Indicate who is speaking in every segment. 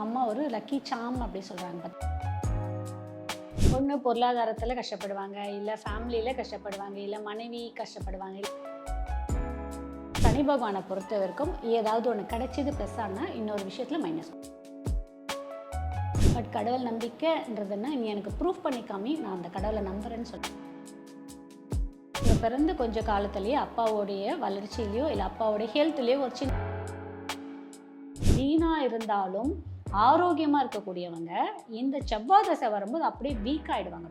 Speaker 1: அம்மா ஒரு லக்கி சாம் அப்படி சொல்கிறாங்க. ஒன்று பொருளாதாரத்தில் கஷ்டப்படுவாங்க, இல்லை ஃபேமிலியில் கஷ்டப்படுவாங்க, இல்லை மனைவி கஷ்டப்படுவாங்க. சனி பகவானை பொறுத்த வரைக்கும் ஏதாவது ஒன்று கிடைச்சது ப்ளஸ் ஆனால் இன்னொரு விஷயத்தில் மைனஸ். பட் கடவுள் நம்பிக்கைன்றதுன்னா நீ எனக்கு ப்ரூஃப் பண்ணிக்காமி நான் அந்த கடவுளை நம்புறேன்னு சொல்கிறேன். இப்போ பிறந்து கொஞ்சம் காலத்துலேயே அப்பாவோடைய வளர்ச்சியிலையோ இல்லை அப்பாவோடைய ஹெல்த்லேயோ ஒரு சின்ன வீணாக இருந்தாலும் ஆரோக்கியமாக இருக்கக்கூடியவங்க இந்த செவ்வாய் தசை வரும்போது அப்படியே வீக் ஆகிடுவாங்க.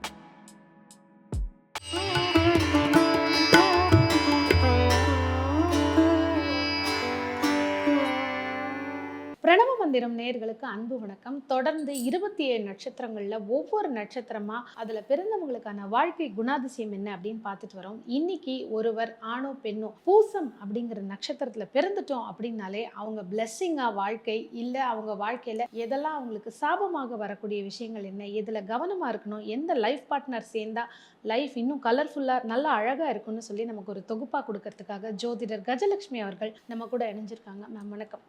Speaker 2: பிரணவ மந்திரம் நேயர்களுக்கு அன்பு வணக்கம். தொடர்ந்து 27 நட்சத்திரங்கள்ல ஒவ்வொரு நட்சத்திரமா அதுல பிறந்தவங்களுக்கான வாழ்க்கை குணாதிசயம் என்ன அப்படின்னு பார்த்துட்டு வரோம். இன்னைக்கு ஒருவர் ஆணோ பெண்ணோ பூசம் அப்படிங்கிற நட்சத்திரத்துல பிறந்துட்டோம் அப்படின்னாலே அவங்க பிளெஸ்ஸிங்கா வாழ்க்கை இல்ல அவங்க வாழ்க்கையில எதெல்லாம் அவங்களுக்கு சாபமாக வரக்கூடிய விஷயங்கள் என்ன, எதுல கவனமா இருக்கணும், எந்த லைஃப் பார்ட்னர் சேர்ந்தா லைஃப் இன்னும் கலர்ஃபுல்லா நல்லா அழகா இருக்கும்னு சொல்லி நமக்கு ஒரு தொகுப்பா கொடுக்கறதுக்காக ஜோதிடர் கஜலட்சுமி அவர்கள் நம்ம கூட இணைஞ்சிருக்காங்க. மேம் வணக்கம்.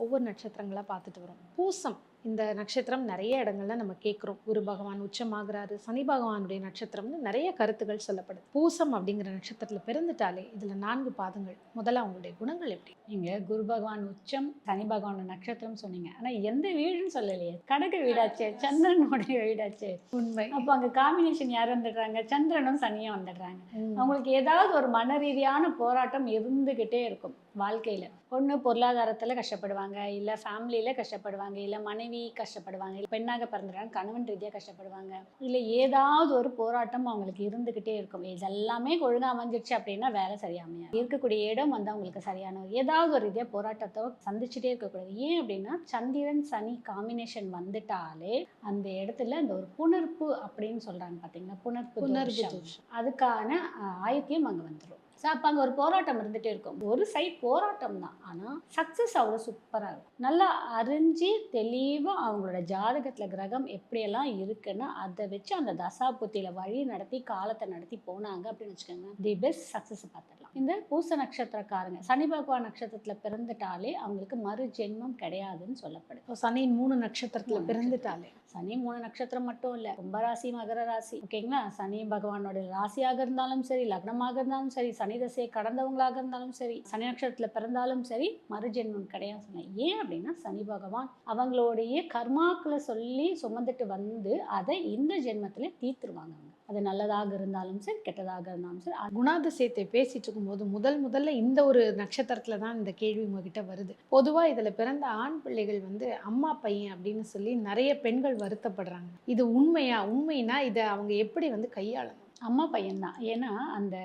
Speaker 2: ஒவ்வொரு நட்சத்திரங்களாக பார்த்துட்டு வரோம். பூசம் இந்த நட்சத்திரம் நிறைய இடங்கள்ல நம்ம கேட்குறோம். குரு பகவான் உச்சமாகிறாரு, சனி பகவானுடைய நட்சத்திரம்னு நிறைய கருத்துக்கள் சொல்லப்படுது. பூசம் அப்படிங்கிற நட்சத்திரத்துல பிறந்துட்டாலே இதுல 4 பாதங்கள். முதல்ல அவங்களுடைய குணங்கள் எப்படி?
Speaker 1: நீங்கள் குரு பகவான் உச்சம், சனி பகவான் நட்சத்திரம் சொன்னீங்க. ஆனால் எந்த வீடுன்னு சொல்லலையே. கடக வீடாச்சே, சந்திரனுடைய வீடாச்சே.
Speaker 2: உண்மை.
Speaker 1: அப்போ அங்கே காம்பினேஷன் யார் வந்துடுறாங்க? சந்திரனும் சனியும் வந்துடுறாங்க. அவங்களுக்கு ஏதாவது ஒரு மன ரீதியான போராட்டம் இருந்துக்கிட்டே இருக்கும் வாழ்க்கையில். ஒன்று பொருளாதாரத்தில் கஷ்டப்படுவாங்க, இல்லை ஃபேமிலியில் கஷ்டப்படுவாங்க, இல்லை மனைவி கஷ்டப்படுவாங்க, இல்லை பெண்ணாக பிறந்துடுறாங்க கணவன் ரீதியாக கஷ்டப்படுவாங்க, இல்லை ஏதாவது ஒரு போராட்டம் அவங்களுக்கு இருந்துக்கிட்டே இருக்கும். இதெல்லாமே ஒழுங்காக அமைஞ்சிருச்சு அப்படின்னா வேலை சரியாமையா இருக்கக்கூடிய இடம் வந்து அவங்களுக்கு சரியான ஏதாவது ஒரு ரீதியாக போராட்டத்தை சந்திச்சுட்டே இருக்கக்கூடாது. ஏன் அப்படின்னா சந்திரன் சனி காம்பினேஷன் வந்துட்டாலே அந்த இடத்துல இந்த ஒரு புணர்ப்பு அப்படின்னு சொல்கிறாங்க பார்த்தீங்கன்னா, புணர்ப்பு அதுக்கான ஆயத்தியம் அங்கே வந்துடும். ஸோ அப்போ அங்கே ஒரு போராட்டம் இருந்துகிட்டே இருக்கும். ஒரு சைட் போராட்டம் தான், ஆனால் சக்ஸஸ் அவ்வளோ சூப்பராக இருக்கும். நல்லா அறிஞ்சு தெளிவாக அவங்களோட ஜாதகத்தில் கிரகம் எப்படியெல்லாம் இருக்குன்னு அதை வச்சு அந்த தசா புத்தியில் வழி நடத்தி காலத்தை நடத்தி போனாங்க அப்படின்னு வச்சுக்கோங்க, தி பெஸ்ட் சக்ஸஸ் பார்த்துடலாம். இந்த பூச நட்சத்திரக்காரங்க சனி பகவான் நட்சத்திரத்தில் பிறந்துட்டாலே அவங்களுக்கு மறு ஜென்மம் கிடையாதுன்னு சொல்லப்படுது.
Speaker 2: சனி 3 நட்சத்திரத்துல பிறந்துட்டாலே,
Speaker 1: சனி 3 நட்சத்திரம் மட்டும் இல்லை, கும்பராசி மகர ராசி, ஓகேங்களா, சனி பகவானோட ராசியாக இருந்தாலும் சரி, லக்னமாக இருந்தாலும் சரி, சனி தசையை கடந்தவங்களாக இருந்தாலும் சரி, சனி நட்சத்திரத்தில் பிறந்தாலும் சரி மறுஜென்மம் கிடையாது சொன்னேன். ஏன் அப்படின்னா சனி பகவான் அவங்களுடைய கர்மாக்களை சொல்லி சுமந்துட்டு வந்து அதை இந்த ஜென்மத்திலே தீர்த்துருவாங்க. அவங்க அது நல்லதாக இருந்தாலும் சரி கெட்டதாக இருந்தாலும் சரி.
Speaker 2: குணாதிசயத்தை பேசிட்டு இருக்கும்போது முதல்ல இந்த ஒரு நட்சத்திரத்துல தான் இந்த கேள்வி உங்ககிட்ட வருது. பொதுவா இதுல பிறந்த ஆண் பிள்ளைகள் வந்து அம்மா பையன் அப்படின்னு சொல்லி நிறைய பெண்கள் வருத்தப்படுறாங்க. இது உண்மைனா இதை அவங்க எப்படி வந்து கையாளணும்?
Speaker 1: அம்மா பையன்தான். ஏன்னா அந்த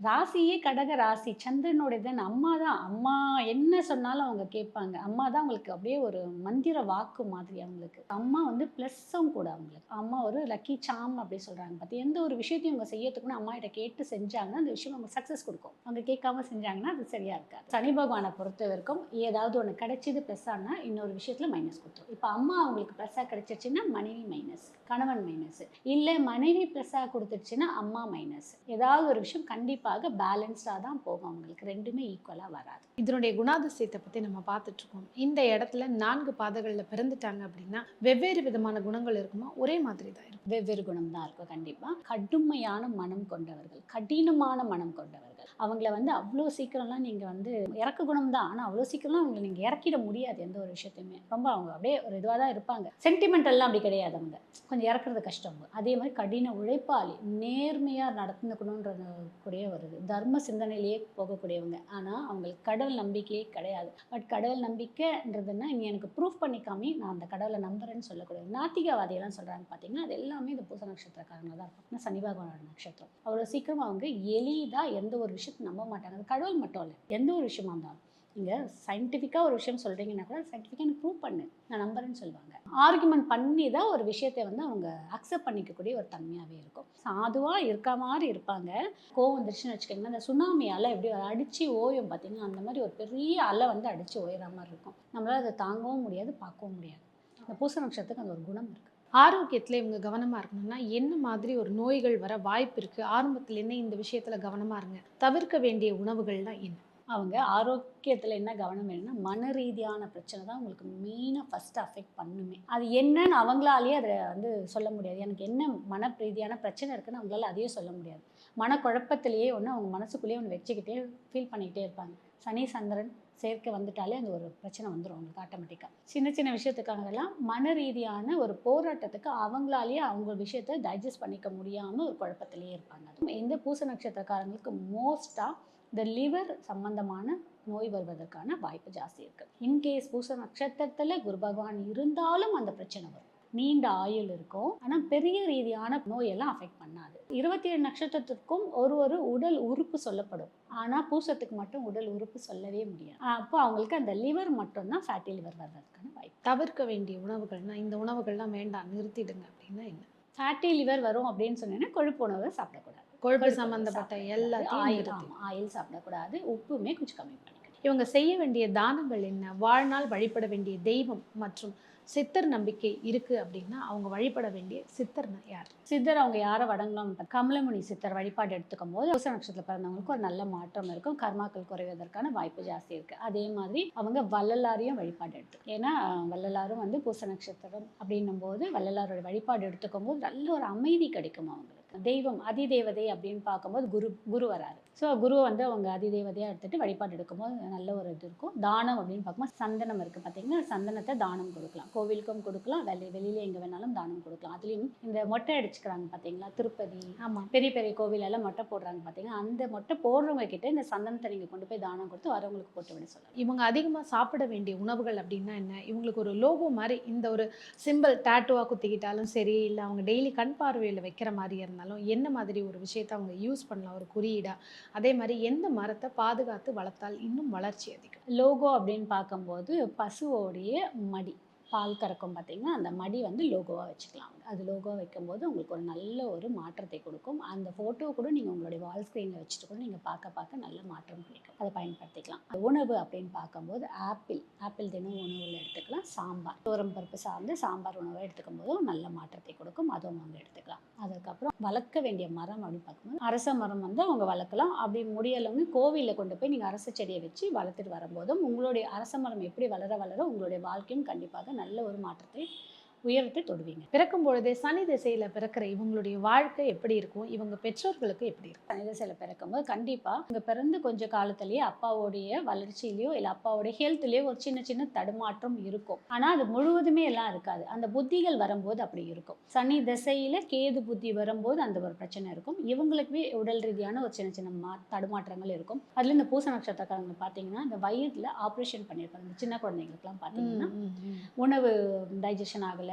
Speaker 1: ராசியே கடக ராசி, சந்திரனுடைய அம்மா தான். அம்மா என்ன சொன்னாலும் அவங்க கேட்பாங்க. அம்மா தான் அவங்களுக்கு அப்படியே ஒரு மந்திர வாக்கு மாதிரி. அவங்களுக்கு அம்மா வந்து ப்ளஸ்ஸும் கூட. அவங்களுக்கு அம்மா ஒரு லக்கி சாம் அப்படி சொல்கிறாங்க. பார்த்து எந்த ஒரு விஷயத்தையும் அவங்க செய்யறதுக்குன்னு அம்மா கிட்ட கேட்டு செஞ்சாங்கன்னா அந்த விஷயம் அவங்க சக்ஸஸ் கொடுக்கும். அவங்க கேட்காம செஞ்சாங்கன்னா அது சரியாக இருக்காது. சனி பகவானை பொறுத்த வரைக்கும் ஏதாவது ஒன்று கிடைச்சிது ப்ளஸ் ஆனால் இன்னொரு விஷயத்தில் மைனஸ் கொடுத்துரும். இப்போ அம்மா அவங்களுக்கு ப்ளஸ்ஸாக கிடைச்சிருச்சுன்னா மனைவி மைனஸ், கணவன் மைனஸ், இல்லை மனைவி ப்ளஸ்ஸாக கொடுத்துருச்சுன்னா அம்மா மைனஸ். ஏதாவது ஒரு விஷயம் கண்டிப்பாக பேலன்ஸ்டாக தான் போகும். அவங்களுக்கு ரெண்டுமே ஈக்குவலாக வராது.
Speaker 2: இதனுடைய குணாதிசயத்தை பற்றி நம்ம பார்த்துட்டு இருக்கோம். இந்த இடத்துல 4 பாதங்களில் பிறந்துட்டாங்க அப்படின்னா வெவ்வேறு விதமான குணங்கள் இருக்குமா, ஒரே மாதிரி தான் இருக்கும்?
Speaker 1: வெவ்வேறு குணம் தான் இருக்கும். கண்டிப்பாக கடுமையான மனம் கொண்டவர்கள், கடினமான மனம் கொண்டவர்கள், அவங்கள வந்து அவ்வளோ சீக்கிரம்லாம் நீங்கள் வந்து இறக்க குணம் தான், ஆனால் அவ்வளோ சீக்கிரம்லாம் அவங்களை நீங்கள் இறக்கிட முடியாது. எந்த ஒரு விஷயத்தையுமே ரொம்ப அவங்க அப்படியே ஒரு இதுவாக தான் இருப்பாங்க. சென்டிமெண்டல்லாம் அப்படி கிடையாது. அவங்க கொஞ்சம் இறக்குறது கஷ்டம். அதே மாதிரி கடின உழைப்பாளி, நேர்மையாக நடந்துக்கணுன்ற கூடிய வருது, தர்ம சிந்தனையிலேயே போகக்கூடியவங்க. ஆனால் அவங்களுக்கு கடவுள் நம்பிக்கையே கிடையாது. பட் கடவுள் நம்பிக்கைன்றதுன்னா நீ எனக்கு ப்ரூஃப் பண்ணிக்காமி நான் அந்த கடவுளை நம்புறேன்னு சொல்லக்கூடியது. நாத்திகவாதியெல்லாம் சொல்கிறாங்க பார்த்தீங்கன்னா, அது எல்லாமே இந்த பூச நட்சத்திரக்காரங்க தான் இருக்கும். சனி பகவானோட நட்சத்திரம் அவ்வளோ சீக்கிரம் அவங்க எளிதாக எந்த ஒரு விஷயத்தை நம்ப மாட்டாங்க. அது கடவுள் மட்டும் இல்லை, எந்த ஒரு விஷயமா இருந்தாலும் நீங்கள் சயின்டிஃபிக்காக ஒரு விஷயம் சொல்கிறீங்கன்னா கூட சயின்டிஃபிக்காக எனக்கு ப்ரூவ் பண்ணு நான் நம்புறேன்னு சொல்லுவாங்க. ஆர்குமெண்ட் பண்ணி தான் ஒரு விஷயத்தை வந்து அவங்க அக்செப்ட் பண்ணிக்கக்கூடிய ஒரு தன்மையாகவே இருக்கும். சாதுவாக இருக்க மாதிரி இருப்பாங்க. கோவம் வந்துருச்சுன்னு வச்சுக்கோங்கன்னா, அந்த சுனாமி அலை எப்படி அடித்து ஓயும் பார்த்தீங்கன்னா, அந்த மாதிரி ஒரு பெரிய அலை வந்து அடித்து ஓயிற மாதிரி இருக்கும். நம்மளால் அதை தாங்கவும் முடியாது, பார்க்கவும் முடியாது. இந்த பூச நட்சத்திரத்துக்கு அந்த ஒரு குணம் இருக்குது.
Speaker 2: ஆரோக்கியத்தில் இவங்க கவனமாக இருக்கணும்னா என்ன மாதிரி ஒரு நோய்கள் வர வாய்ப்பு இருக்குது? ஆரம்பத்தில் என்ன இந்த விஷயத்தில் கவனமாக இருங்க, தவிர்க்க வேண்டிய உணவுகள்லாம் என்ன?
Speaker 1: அவங்க ஆரோக்கியத்தில் என்ன கவனம் வேணும்னா மன ரீதியான பிரச்சனை தான் உங்களுக்கு மெயினாக ஃபஸ்ட்டு அஃபெக்ட் பண்ணுமே. அது என்னன்னு அவங்களாலேயே அதை வந்து சொல்ல முடியாது. எனக்கு என்ன மன ரீதியான பிரச்சனை இருக்குன்னு அவங்களால அதையே சொல்ல முடியாது. மனக்குழப்பத்திலேயே ஒன்று அவங்க மனசுக்குள்ளேயே ஒன்று வச்சுக்கிட்டே ஃபீல் பண்ணிக்கிட்டே இருப்பாங்க. சனி சந்திரன் சேர்க்கை வந்துட்டாலே அந்த ஒரு பிரச்சனை வந்துடும் அவங்களுக்கு ஆட்டோமேட்டிக்காக. சின்ன சின்ன விஷயத்துக்காகலாம் மன ரீதியான ஒரு போராட்டத்துக்கு அவங்களாலேயே அவங்க விஷயத்தை டைஜஸ்ட் பண்ணிக்க முடியாமல் ஒரு குழப்பத்திலேயே இருப்பாங்க. இந்த பூச நட்சத்திரக்காரங்களுக்கு மோஸ்ட்டாக இந்த லிவர் சம்பந்தமான நோய் வருவதற்கான வாய்ப்பு ஜாஸ்தி இருக்குது. இன்கேஸ் பூச நட்சத்திரத்தில் குரு பகவான் இருந்தாலும் அந்த பிரச்சனை வரும். நீண்ட ஆயுள் இருக்கும், ஆனால் பெரிய ரீதியான நோயெல்லாம் அஃபெக்ட் பண்ணாது. 27 நட்சத்திரத்திற்கும் ஒரு உடல் உறுப்பு சொல்லப்படும், ஆனால் பூசத்துக்கு மட்டும் உடல் உறுப்பு சொல்லவே முடியாது. அப்போ அவங்களுக்கு அந்த லிவர் மட்டும்தான் ஃபேட்டி லிவர் வர்றதுக்கான வாய்ப்பு.
Speaker 2: தவிர்க்க வேண்டிய உணவுகள்னா இந்த உணவுகள்லாம் வேண்டாம் நிறுத்திடுங்க அப்படின்னா என்ன?
Speaker 1: ஃபேட்டி லிவர் வரும் அப்படின்னு சொன்னீங்கன்னா கொழுப்பு உணவை சாப்பிடக்கூடாது.
Speaker 2: கொழுப்பு சம்பந்தப்பட்ட எல்லாத்தையும்
Speaker 1: ஆயில் சாப்பிடக்கூடாது. உப்புமே கொஞ்சம் கம்மி பண்ணிக்கணும்.
Speaker 2: இவங்க செய்ய வேண்டிய தானங்கள் என்ன? வாழ்நாள் வழிபட வேண்டிய தெய்வம் மற்றும் சித்தர் நம்பிக்கை இருக்கு அப்படின்னா அவங்க வழிபட வேண்டிய சித்தர்னா யார்?
Speaker 1: சித்தர் அவங்க யாரை வணங்கலாம்? கமலமுனி சித்தர் வழிபாடு எடுத்துக்கும் போது பூச நட்சத்திரத்தில் பிறந்தவங்களுக்கு ஒரு நல்ல மாற்றம் இருக்கும், கர்மாக்கள் குறைவதற்கான வாய்ப்பு ஜாஸ்தி இருக்கு. அதே மாதிரி அவங்க வள்ளலாரையும் வழிபாடு எடுத்துக்கும். ஏன்னா வள்ளலாரும் வந்து பூச நட்சத்திரம் அப்படின்னும் போது வள்ளலாரோட வழிபாடு எடுத்துக்கும் போது நல்ல ஒரு அமைதி கிடைக்கும் அவங்களுக்கு. தெய்வம் அதிதேவதை அப்படின்னு பார்க்கும்போது குரு வராரு. ஸோ குருவை வந்து அவங்க அதிதேவதையாக எடுத்துகிட்டு வழிபாடு எடுக்கும்போது நல்ல ஒரு இது இருக்கும். தானம் அப்படின்னு பார்க்கும்போது சந்தனம் இருக்குது பார்த்தீங்கன்னா, சந்தனத்தை தானம் கொடுக்கலாம். கோவிலுக்கும் கொடுக்கலாம், வெளியில எங்கே வேணாலும் தானம் கொடுக்கலாம். அதுலேயும் இந்த மொட்டை அடிச்சுக்கிறாங்க பார்த்தீங்களா, திருப்பதி, ஆமாம், பெரிய பெரிய கோவிலெல்லாம் மொட்டை போடுறாங்க பார்த்தீங்கன்னா, அந்த மொட்டை போடுறவங்க கிட்ட இந்த சந்தனத்தை நீங்கள் கொண்டு போய் தானம் கொடுத்து வரவங்களுக்கு போட்டு விட சொல்லலாம்.
Speaker 2: இவங்க அதிகமாக சாப்பிட வேண்டிய உணவுகள் அப்படின்னா என்ன? இவங்களுக்கு ஒரு லோகோ மாதிரி இந்த ஒரு சிம்பிள் டேட்டுவாக குத்திக்கிட்டாலும் சரி, இல்லை அவங்க டெய்லி கண் பார்வையில் வைக்கிற மாதிரி இருந்தாலும் என்ன மாதிரி ஒரு விஷயத்தை அவங்க யூஸ் பண்ணலாம் ஒரு குறியீடா? அதே மாதிரி எந்த மரத்தை பாதுகாத்து வளர்த்தால் இன்னும் வளர்ச்சி அதிகம்?
Speaker 1: லோகோ அப்படின்னு பார்க்கும்போது பசுவோடைய மடி, பால் கறக்கும் பார்த்தீங்கன்னா அந்த மடி வந்து லோகோவாக வச்சுக்கலாம். அது லோகோவாக வைக்கும்போது உங்களுக்கு ஒரு நல்ல ஒரு மாற்றத்தை கொடுக்கும். அந்த ஃபோட்டோ கூட நீங்கள் உங்களுடைய வால் ஸ்க்ரீனில் வச்சுட்டு கூட நீங்கள் பார்க்க நல்ல மாற்றம் கிடைக்கும். அதை பயன்படுத்திக்கலாம். உணவு அப்படின்னு பார்க்கும்போது ஆப்பிள் தினம் உணவில் எடுத்துக்கலாம். சாம்பார், தோரம் பருப்பு சார்ந்து சாம்பார் உணவை எடுத்துக்கும் போது நல்ல மாற்றத்தை கொடுக்கும், அதுவும் அவங்க எடுத்துக்கலாம். அதுக்கப்புறம் வளர்க்க வேண்டிய மரம் அப்படின்னு பார்க்கும்போது அரச மரம் வந்து அவங்க வளர்க்கலாம். அப்படி முடியலவங்க கோவிலில் கொண்டு போய் நீங்கள் அரச செடியை வச்சு வளர்த்துட்டு வரும்போதும் உங்களுடைய அரச மரம் எப்படி வளர உங்களுடைய வாழ்க்கையும் கண்டிப்பாக நல்ல ஒரு மாற்றத்தை உயரத்தை தொடுவீங்க.
Speaker 2: பிறக்கும் பொழுதே சனி திசையில பிறக்கிற இவங்களுடைய வாழ்க்கை எப்படி இருக்கும்? இவங்க பெற்றோர்களுக்கு எப்படி இருக்கும்?
Speaker 1: சனி திசையில பிறக்கும்போது கண்டிப்பா இங்க பிறந்து கொஞ்ச காலத்திலேயே அப்பாவுடைய வளர்ச்சியிலயோ இல்லை அப்பாவுடைய ஹெல்த்லயோ ஒரு சின்ன சின்ன தடுமாற்றம் இருக்கும். ஆனா அது முழுவதுமே எல்லாம் இருக்காது. அந்த புத்திகள் வரும்போது அப்படி இருக்கும். சனி திசையில கேது புத்தி வரும்போது அந்த ஒரு பிரச்சனை இருக்கும். இவங்களுக்குமே உடல் ரீதியான ஒரு சின்ன சின்ன தடுமாற்றங்கள் இருக்கும். அதுல இந்த பூச நட்சத்திரக்காரங்க பாத்தீங்கன்னா இந்த வயிறுல ஆப்ரேஷன் பண்ணியிருப்பாங்க. இந்த சின்ன குழந்தைங்களுக்குலாம் பாத்தீங்கன்னா உணவு டைஜஷன் ஆகல,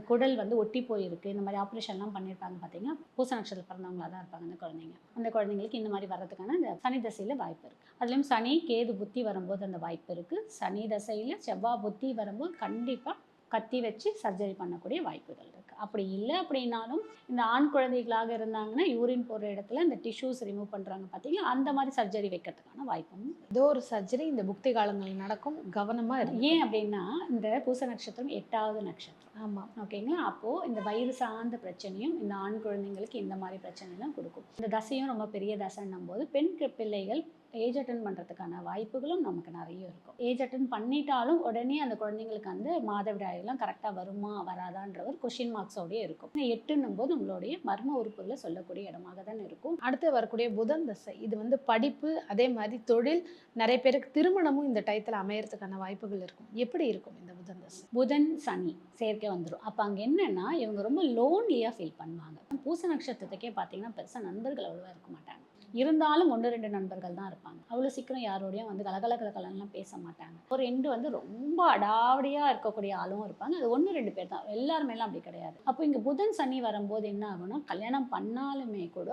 Speaker 1: குடல் வந்து ஒட்டி போயிருக்கு, இந்த மாதிரி ஆப்ரேஷன்லாம் பண்ணியிருப்பாங்க பார்த்தீங்கன்னா பூச நட்சத்திரத்தில் பிறந்தவங்களாக தான் இருப்பாங்க அந்த குழந்தைங்க. அந்த குழந்தைங்களுக்கு இந்த மாதிரி வர்றதுக்கான இந்த சனி தசையில் வாய்ப்பு இருக்குது. அதுலேயும் சனி கேது புத்தி வரும்போது அந்த வாய்ப்பு இருக்குது. சனி தசையில் செவ்வாய் புத்தி வரும்போது கண்டிப்பாக கத்தி வச்சு சர்ஜரி பண்ணக்கூடிய வாய்ப்புகள் இருக்குது. அப்படி இல்லை அப்படின்னாலும் இந்த ஆண் குழந்தைகளாக இருந்தாங்கன்னா யூரின் போகிற இடத்துல இந்த டிஷ்யூஸ் ரிமூவ் பண்ணுறாங்க பார்த்தீங்கன்னா அந்த மாதிரி சர்ஜரி வைக்கிறதுக்கான வாய்ப்பும்.
Speaker 2: ஏதோ ஒரு சர்ஜரி இந்த புக்தி காலங்களில் நடக்கும், கவனமாக இருக்கும்.
Speaker 1: ஏன் அப்படின்னா இந்த பூச நட்சத்திரம் 8வது நட்சத்திரம்.
Speaker 2: ஆமாம்,
Speaker 1: ஓகேங்களா. அப்போது இந்த வயிறு சார்ந்த பிரச்சனையும் இந்த ஆண் குழந்தைங்களுக்கு இந்த மாதிரி பிரச்சனைலாம் கொடுக்கும். இந்த தசையும் ரொம்ப பெரிய தசைன்னும் போது பெண் பிள்ளைகள் ஏஜ் அட்டன் பண்ணுறதுக்கான வாய்ப்புகளும் நமக்கு நிறைய இருக்கும். ஏஜ் அட்டன் பண்ணிட்டாலும் உடனே அந்த குழந்தைங்களுக்கு வந்து மாதவிடாயெல்லாம் கரெக்டாக வருமா வராதான்ற ஒரு கொஷின் மார்க்ஸோடய இருக்கும். 8ன்னும் போது உங்களுடைய மர்ம உறுப்புகளை சொல்லக்கூடிய இடமாக தான் இருக்கும்.
Speaker 2: அடுத்து வரக்கூடிய புதன் தசை, இது வந்து படிப்பு, அதே மாதிரி தொழில், நிறைய பேருக்கு திருமணமும் இந்த டயத்தில் அமையறதுக்கான வாய்ப்புகள் இருக்கும். எப்படி இருக்கும் இந்த புதன் தசை?
Speaker 1: புதன் சனி சேர்க்கை வந்துடும். அப்போ அங்கே என்னென்னா இவங்க ரொம்ப லோன்லியாக ஃபீல் பண்ணுவாங்க. பூச நட்சத்திரத்துக்கே பார்த்தீங்கன்னா பெருசாக நண்பர்கள் அவ்வளோவா இருக்க மாட்டாங்க. இருந்தாலும் 1-2 நண்பர்கள் தான் இருப்பாங்க. அவ்வளோ சீக்கிரம் யாரோடையும் வந்து கலகலகலகலன்லாம் பேச மாட்டாங்க. ஒரு எண்டு வந்து ரொம்ப அடாவடியாக இருக்கக்கூடிய ஆளும் இருப்பாங்க. அது 1-2 பேர் தான், எல்லாருமேலாம் அப்படி கிடையாது. அப்போ இங்கே புதன் சனி வரும்போது என்ன ஆகும்னா கல்யாணம் பண்ணாலுமே கூட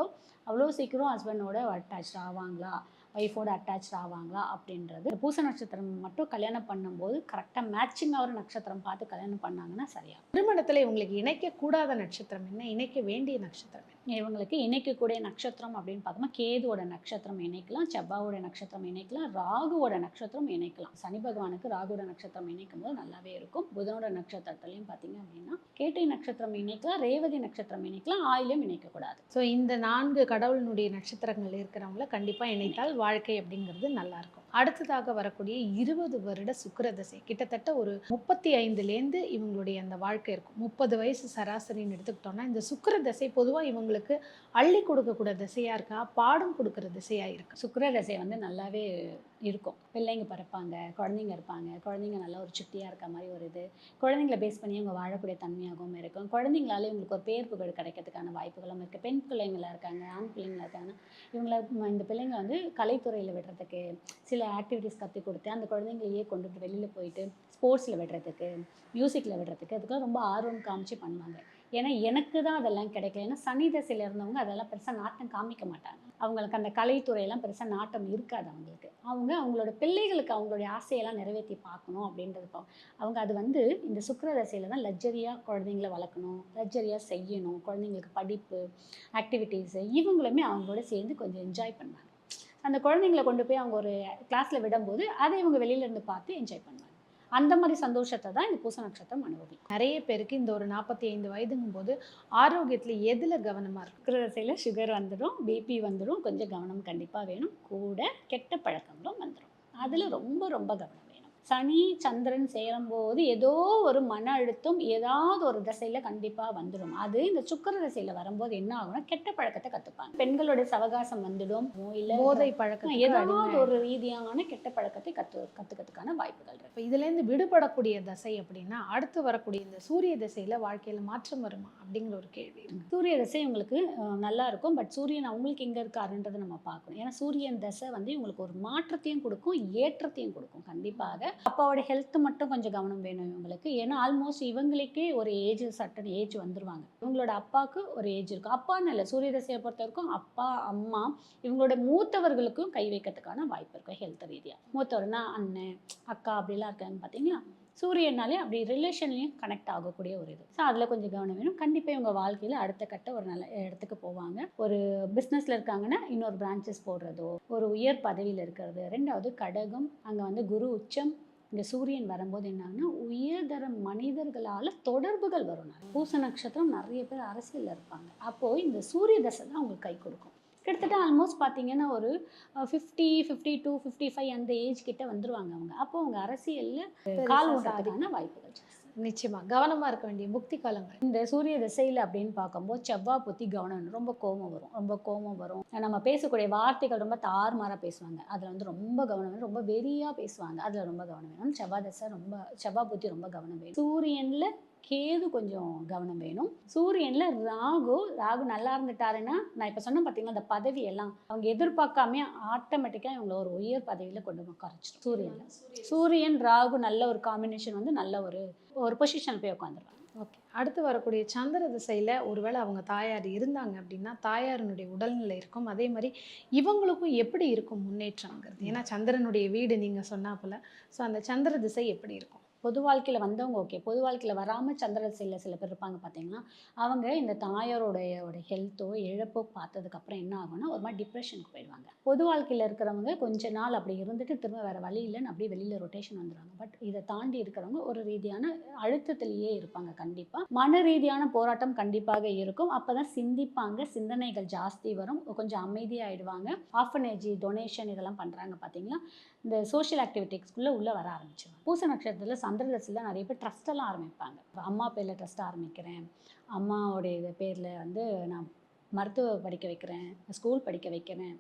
Speaker 1: அவ்வளோ சீக்கிரம் ஹஸ்பண்டோட அட்டாச் ஆவாங்களா, ஒய்ஃபோட அட்டாச் ஆவாங்களா அப்படின்றது. பூச நட்சத்திரம் மட்டும் கல்யாணம் பண்ணும்போது கரெக்டாக மேட்சிங் ஆகிற நட்சத்திரம் பார்த்து கல்யாணம் பண்ணாங்கன்னா சரியா.
Speaker 2: திருமணத்தில் இவங்களுக்கு இணைக்கக்கூடாத நட்சத்திரம் என்ன, இணைக்க வேண்டிய நட்சத்திரம் என்ன?
Speaker 1: இவங்களுக்கு இணைக்கக்கூடிய நட்சத்திரம் அப்படின்னு பார்த்தோம்னா கேதுவோட நட்சத்திரம் இணைக்கலாம், செவ்வாவோட நட்சத்திரம் இணைக்கலாம், ராகுவோட நட்சத்திரம் இணைக்கலாம். சனி பகவானுக்கு ராகுவோட நட்சத்திரம் இணைக்கும் போது நல்லாவே இருக்கும். புதனோட நட்சத்திரத்துலையும் பார்த்தீங்க அப்படின்னா கேட்டை நட்சத்திரம் இணைக்கலாம், ரேவதி நட்சத்திரம் இணைக்கலாம், ஆயிலும் இணைக்கக்கூடாது.
Speaker 2: ஸோ இந்த 4 கடவுளினுடைய நட்சத்திரங்கள் இருக்கிறவங்கள கண்டிப்பாக இணைத்தால் வாழ்க்கை அப்படிங்கிறது நல்லா இருக்கும். அடுத்ததாக வரக்கூடிய 20 வருட சுக்கிர தசை, கிட்டத்தட்ட ஒரு 35லேருந்து இவங்களுடைய அந்த வாழ்க்கை இருக்கும். 30 வயசு சராசரின்னு எடுத்துக்கிட்டோம்னா இந்த சுக்கிர தசை பொதுவாக இவங்களுக்கு அள்ளி கொடுக்கக்கூடிய திசையாக இருக்கா, பாடம் கொடுக்குற திசையாக இருக்கு?
Speaker 1: சுக்கிர தசை வந்து நல்லாவே இருக்கும். பிள்ளைங்க பிறப்பாங்க, குழந்தைங்க இருப்பாங்க, குழந்தைங்க நல்லா ஒரு சுட்டியாக இருக்க மாதிரி ஒரு இது, குழந்தைங்களை பேஸ் பண்ணி அவங்க வாழக்கூடிய தன்மையாகவும் இருக்கும். குழந்தைங்களால இவங்களுக்கு ஒரு பேர் புகழ் கிடைக்கிறதுக்கான வாய்ப்புகளும் இருக்குது. பெண் பிள்ளைங்களா இருக்காங்க, ஆண் பிள்ளைங்களா இருக்காங்கன்னா இவங்கள இந்த பிள்ளைங்க வந்து கலைத்துறையில் விடுறதுக்கு சில ஆக்டிவிட்டீஸ் கற்றுக் கொடுத்து அந்த குழந்தைங்களையே கொண்டு வெளியில் போயிட்டு ஸ்போர்ட்ஸில் விடுறதுக்கு, மியூசிக்கில் விடுறதுக்கு அதுக்கெல்லாம் ரொம்ப ஆர்வம் காமிச்சு பண்ணுவாங்க. ஏன்னா எனக்கு தான் அதெல்லாம் கிடைக்கல. ஏன்னா சனி தசையில் இருந்தவங்க அதெல்லாம் பெருசாக நாட்டம் காமிக்க மாட்டாங்க. அவங்களுக்கு அந்த கலைத்துறையெல்லாம் பெருசாக நாட்டம் இருக்காது அவங்களுக்கு. அவங்களோட பிள்ளைகளுக்கு அவங்களுடைய ஆசையெல்லாம் நிறைவேற்றி பார்க்கணும் அப்படின்றது அவங்க அது வந்து இந்த சுக்கிர தசையில் தான் லக்ஸரியாக குழந்தைங்கள வளர்க்கணும், லக்ஸரியாக செய்யணும், குழந்தைங்களுக்கு படிப்பு ஆக்டிவிட்டீஸு இவங்களுமே அவங்களோட சேர்ந்து கொஞ்சம் என்ஜாய் பண்ணுவாங்க. அந்த குழந்தைங்கள கொண்டு போய் அவங்க ஒரு கிளாஸில் விடும்போது அதை இவங்க வெளியிலேருந்து பார்த்து என்ஜாய் பண்ணுவாங்க. அந்த மாதிரி சந்தோஷத்தை தான் இந்த பூச நட்சத்திரம் அனுபவிக்கும்.
Speaker 2: நிறைய பேருக்கு இந்த ஒரு 45 வயதுங்கும் போது ஆரோக்கியத்தில் எதில் கவனமாக இருக்கும்?
Speaker 1: சுக்கிர தசையில் சுகர் வந்துடும், பிபி வந்துடும், கொஞ்சம் கவனம் கண்டிப்பாக வேணும். கூட கெட்ட பழக்கங்களும் வந்துடும். அதில் ரொம்ப ரொம்ப கவனம் வேணும். சனி சந்திரன் சேரும்போது ஏதோ ஒரு மன அழுத்தம் ஏதாவது ஒரு தசையில் கண்டிப்பாக வந்துடும். அது இந்த சுக்கிர தசையில் வரும்போது என்ன ஆகும்னா கெட்ட பழக்கத்தை கற்றுப்பாங்க. பெண்களுடைய சவகாசம் வந்துடும், இல்லை
Speaker 2: போதை பழக்கம்,
Speaker 1: ஏதாவது ஒரு ரீதியான கெட்ட பழக்கத்தை கற்றுக்கிறதுக்கான வாய்ப்புகள் இருக்கு.
Speaker 2: இப்போ இதுலேருந்து விடுபடக்கூடிய தசை அப்படின்னா அடுத்து வரக்கூடிய இந்த சூரிய தசையில் வாழ்க்கையில் மாற்றம் வருமா அப்படிங்கிற ஒரு கேள்வி இருக்கு.
Speaker 1: சூரிய தசை உங்களுக்கு நல்லா இருக்கும். பட் சூரியன் அவங்களுக்கு எங்கே இருக்காருன்றதை நம்ம பார்க்கணும். ஏன்னா சூரியன் தசை வந்து இவங்களுக்கு ஒரு மாற்றத்தையும் கொடுக்கும், ஏற்றத்தையும் கொடுக்கும். கண்டிப்பாக அப்பாவோட ஹெல்த் மட்டும் கொஞ்சம் கவனம் வேணும் இவங்களுக்கு. ஏன்னா ஆல்மோஸ்ட் இவங்களுக்கே ஒரு சட்டன் ஏஜ் வந்துருவாங்க. இவங்களோட அப்பாவுக்கு ஒரு ஏஜ் இருக்கும். அப்பான்னு இல்லை, சூரிய தசையை பொறுத்த வரைக்கும் அப்பா அம்மா இவங்களோட மூத்தவர்களுக்கும் கை வைக்கிறதுக்கான வாய்ப்பு இருக்கும். ஹெல்த் ரீதியாக மூத்தவர்னா அண்ணன் அக்கா அப்படிலாம் இருக்காங்க பார்த்தீங்கன்னா, சூரியனாலே அப்படி ரிலேஷன்லையும் கனெக்ட் ஆகக்கூடிய ஒரு இது. ஸோ அதில் கொஞ்சம் கவனம் வேணும். கண்டிப்பாக இவங்க வாழ்க்கையில் அடுத்த கட்ட ஒரு நல்ல இடத்துக்கு போவாங்க. ஒரு பிஸ்னஸில் இருக்காங்கன்னா இன்னொரு பிரான்ச்சஸ் போடுறதோ, ஒரு உயர் பதவியில் இருக்கிறது. 2வது கடகம், அங்கே வந்து குரு உச்சம், இங்கே சூரியன் வரும்போது என்னாங்கன்னா உயர்தர மனிதர்களால் தொடர்புகள் வரும். பூச நட்சத்திரம் நிறைய பேர் அரசியலில் இருப்பாங்க. அப்போது இந்த சூரிய தசை தான் அவங்களுக்கு கை கொடுக்கும். கிட்டத்தட்ட ஆல்மோஸ்ட் பார்த்தீங்கன்னா ஒரு 50, 52, 55 அந்த ஏஜ் கிட்ட வந்துருவாங்க அவங்க. அப்போ அவங்க அரசியலில் கால் ஊன்றதுக்கான வாய்ப்புகள் ஜாஸ்தி.
Speaker 2: நிச்சயமா கவனமாக இருக்க வேண்டிய முக்தி காலங்கள்.
Speaker 1: இந்த சூரிய திசையில் அப்படின்னு பார்க்கும்போது செவ்வாய் பற்றி கவனம் வேணும். ரொம்ப கோபம் வரும். நம்ம பேசக்கூடிய வார்த்தைகள் ரொம்ப தாறுமாறாக பேசுவாங்க. அதில் வந்து ரொம்ப கவனம் வேணும். ரொம்ப வெறியாக பேசுவாங்க. அதில் ரொம்ப கவனம் வேணும். செவ்வாய் திசை செவ்வாய் புத்தி ரொம்ப கவனம் வேணும். சூரியனில் கேது கொஞ்சம் கவனம் வேணும். சூரியனில் ராகு நல்லா இருந்துட்டாருன்னா, நான் இப்போ சொன்ன பார்த்தீங்கன்னா அந்த பதவி எல்லாம் அவங்க எதிர்பார்க்காம ஆட்டோமேட்டிக்காக இவங்களை ஒரு உயர் பதவியில் கொண்டு போய் குறைச்சிடும். சூரியன் ராகு நல்ல ஒரு காம்பினேஷன் வந்து நல்ல ஒரு பொசிஷன் போய் உட்காந்துருவாங்க.
Speaker 2: ஓகே, அடுத்து வரக்கூடிய சந்திர திசையில் ஒருவேளை அவங்க தாயார் இருந்தாங்க அப்படின்னா தாயாரினுடைய உடல்நிலை இருக்கும். அதே மாதிரி இவங்களுக்கும் எப்படி இருக்கும் முன்னேற்றங்கிறது? ஏன்னா சந்திரனுடைய வீடு நீங்கள் சொன்னாப்புல. ஸோ அந்த சந்திர திசை எப்படி இருக்கும்?
Speaker 1: பொது வாழ்க்கையில் வந்தவங்க ஓகே. பொது வாழ்க்கையில் வராமல் சந்திர திசையில் சில பேர் இருப்பாங்க பார்த்தீங்கன்னா, அவங்க இந்த தாயாரோட ஹெல்த்தோ இழப்போ பார்த்ததுக்கப்புறம் என்ன ஆகும்னா ஒரு மாதிரி டிப்ரெஷனுக்கு போயிடுவாங்க. பொது வாழ்க்கையில் இருக்கிறவங்க கொஞ்ச நாள் அப்படி இருந்துட்டு திரும்ப வேறு வழி இல்லைன்னு அப்படியே வெளியில் ரொட்டேஷன் வந்துடுவாங்க. பட் இதை தாண்டி இருக்கிறவங்க ஒரு ரீதியான அழுத்தத்திலேயே இருப்பாங்க. கண்டிப்பாக மன ரீதியான போராட்டம் கண்டிப்பாக இருக்கும். அப்போ தான் சிந்திப்பாங்க, சிந்தனைகள் ஜாஸ்தி வரும், கொஞ்சம் அமைதியாகிடுவாங்க. ஆர்ஃபனேஜ் டொனேஷன் இதெல்லாம் பண்ணுறாங்க பார்த்தீங்களா, இந்த சோஷியல் ஆக்டிவிட்டிஸ்க்குள்ளே உள்ளே வர ஆரம்பிச்சிடுவாங்க. பூச நட்சத்திரத்தில் சந்திரதசையில் நிறைய பேர் ட்ரஸ்டெல்லாம் ஆரம்பிப்பாங்க. அம்மா பேரில் ட்ரஸ்ட் ஆரம்பிக்கிறேன், அம்மாவுடைய பேரில் வந்து நான் மருத்துவ படிக்க வைக்கிறேன், ஸ்கூல் படிக்க வைக்கிறேன்,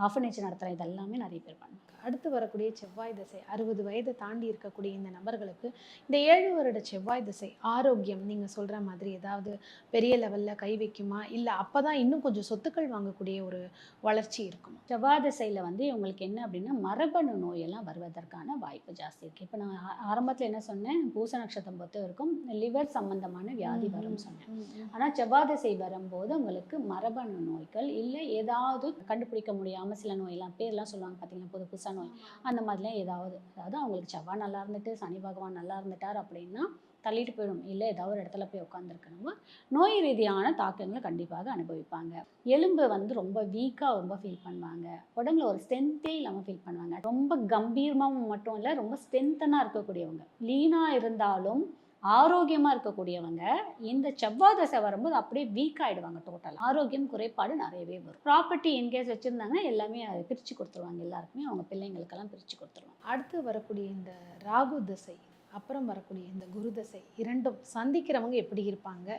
Speaker 1: ஆர்ஃபனேஜ் நடத்துகிறேன், இதெல்லாமே நிறைய பேர் பண்ணுவாங்க.
Speaker 2: அடுத்து வரக்கூடிய செவ்வாய் திசை 60 வயதை தாண்டி இருக்கக்கூடிய இந்த நபர்களுக்கு இந்த 7 வருட செவ்வாய் திசை ஆரோக்கியம் நீங்கள் சொல்கிற மாதிரி ஏதாவது பெரிய லெவலில் கை வைக்குமா, இல்லை அப்போ தான் இன்னும் கொஞ்சம் சொத்துக்கள் வாங்கக்கூடிய ஒரு வளர்ச்சி இருக்குமா?
Speaker 1: செவ்வாய் திசையில் வந்து இவங்களுக்கு என்ன அப்படின்னா மரபணு நோயெல்லாம் வருவதற்கான வாய்ப்பு ஜாஸ்தி இருக்குது. இப்போ நான் ஆரம்பத்தில் என்ன சொன்னேன், பூச நட்சத்திரம் பொறுத்த வரைக்கும் லிவர் சம்பந்தமான வியாதி வரும்னு சொன்னேன். ஆனால் செவ்வாய் திசை வரும்போது உங்களுக்கு மரபணு நோய்கள் இல்லை ஏதாவது கண்டுபிடிக்க முடியாமல் சில நோயெல்லாம் பேர்லாம் சொல்லுவாங்க பார்த்தீங்கன்னா, புதுசாக நோய் அந்த மாதிரிலாம் அதாவது அவங்களுக்கு செவ்வாய் நல்லா இருந்துட்டு சனி பகவான் நல்லா இருந்துட்டார் அப்படின்னா தள்ளிட்டு போயிடும், இல்லை ஏதாவது ஒரு இடத்துல போய் உட்காந்துருக்கணும், நோய் ரீதியான தாக்கங்களை கண்டிப்பாக அனுபவிப்பாங்க. எலும்பு வந்து ரொம்ப வீக்காக ரொம்ப ஃபீல் பண்ணுவாங்க, உடம்புல ஒரு ஸ்ட்ரென்த்தே இல்லாமல் ஃபீல் பண்ணுவாங்க. ரொம்ப கம்பீரமாக மட்டும் இல்லை, ரொம்ப ஸ்ட்ரென்த்தனாக இருக்கக்கூடியவங்க, லீனாக இருந்தாலும் ஆரோக்கியமாக இருக்கக்கூடியவங்க இந்த செவ்வாய் தசை வரும்போது அப்படியே வீக் ஆகிடுவாங்க. டோட்டல் ஆரோக்கியம் குறைபாடு நிறையவே வரும். ப்ராப்பர்ட்டி இன்கேஸ் வச்சுருந்தாங்கன்னா எல்லாமே அதை பிரித்து கொடுத்துருவாங்க, எல்லாருக்குமே அவங்க பிள்ளைங்களுக்கெல்லாம் பிரித்து கொடுத்துருவாங்க.
Speaker 2: அடுத்து வரக்கூடிய இந்த ராகு தசை, அப்புறம் வரக்கூடிய இந்த குரு தசை இரண்டும் சந்திக்கிறவங்க எப்படி இருப்பாங்க?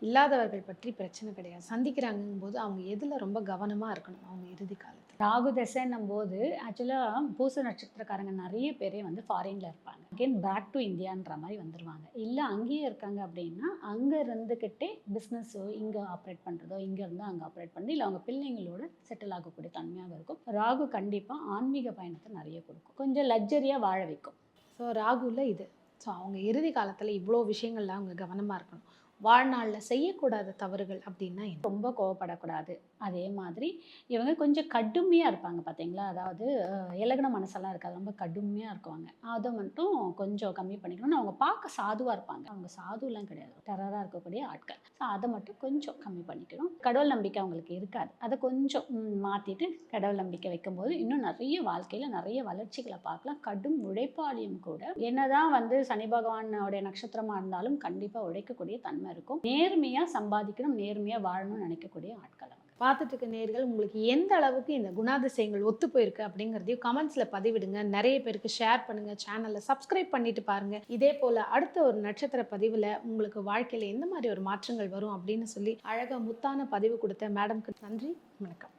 Speaker 2: இல்லாதவர்கள் பற்றி பிரச்சனை கிடையாது, சந்திக்கிறாங்கும் போது அவங்க எதில் ரொம்ப கவனமாக இருக்கணும் அவங்க இறுதி காலத்தில்?
Speaker 1: ராகு தசைன்னும் போது ஆக்சுவலாக பூச நட்சத்திரக்காரங்க நிறைய பேரே வந்து ஃபாரினில் இருப்பாங்க, அகெயின் பேக் டு இந்தியான்ற மாதிரி வந்துடுவாங்க. இல்லை அங்கேயே இருக்காங்க அப்படின்னா அங்கே இருந்துக்கிட்டே பிஸ்னஸோ இங்கே ஆப்ரேட் பண்ணுறதோ, இங்கேருந்து அங்கே ஆப்ரேட் பண்ணுறது, இல்லை அவங்க பிள்ளைங்களோட செட்டில் ஆகக்கூடிய தன்மையாக இருக்கும். ராகு கண்டிப்பாக ஆன்மீக பயணத்தை நிறைய கொடுக்கும், கொஞ்சம் லக்ஸரியாக வாழ வைக்கும்.
Speaker 2: ஸோ ராகுல இது. ஸோ அவங்க இறுதி காலத்தில் இவ்வளோ விஷயங்கள்ல அவங்க கவனமாக இருக்கணும். வாழ்நாளில் செய்யக்கூடாத தவறுகள் அப்படின்னா என்ன?
Speaker 1: ரொம்ப கோவப்படக்கூடாது. அதே மாதிரி இவங்க கொஞ்சம் கடுமையாக இருப்பாங்க பார்த்தீங்களா, அதாவது இலகுன மனசெல்லாம் இருக்காது, ரொம்ப கடுமையாக இருக்குவாங்க. அதை மட்டும் கொஞ்சம் கம்மி பண்ணிக்கணும். அவங்க பார்க்க சாதுவாக இருப்பாங்க, அவங்க சாதுலாம் கிடையாது, டெரராக இருக்கக்கூடிய ஆட்கள். ஸோ அதை மட்டும் கொஞ்சம் கம்மி பண்ணிக்கணும். கடவுள் நம்பிக்கை அவங்களுக்கு இருக்காது, அதை கொஞ்சம் மாற்றிட்டு கடவுள் நம்பிக்கை வைக்கும்போது இன்னும் நிறைய வாழ்க்கையில் நிறைய வளர்ச்சிகளை பார்க்கலாம். கடும் உழைப்பாளியும் கூட, என்னதான் வந்து சனி பகவானுடைய நட்சத்திரமாக இருந்தாலும் கண்டிப்பாக உழைக்கக்கூடிய தன்மை இருக்கும். நேர்மையாக சம்பாதிக்கணும், நேர்மையாக வாழணும்னு நினைக்கக்கூடிய ஆட்கள் அவங்க.
Speaker 2: பார்த்துட்டு இருக்க நேயர்கள் உங்களுக்கு எந்த அளவுக்கு இந்த குணாதிசயங்கள் ஒத்து போயிருக்கு அப்படிங்கிறதையும் கமெண்ட்ஸில் பதிவிடுங்க. நிறைய பேருக்கு ஷேர் பண்ணுங்கள், சேனலில் சப்ஸ்கிரைப் பண்ணிட்டு பாருங்கள். இதே போல் அடுத்த ஒரு நட்சத்திர பதிவில் உங்களுக்கு வாழ்க்கையில் எந்த மாதிரி ஒரு மாற்றங்கள் வரும் அப்படின்னு சொல்லி அழகாக முத்தான பதிவு கொடுத்த மேடம்க்கு நன்றி, வணக்கம்.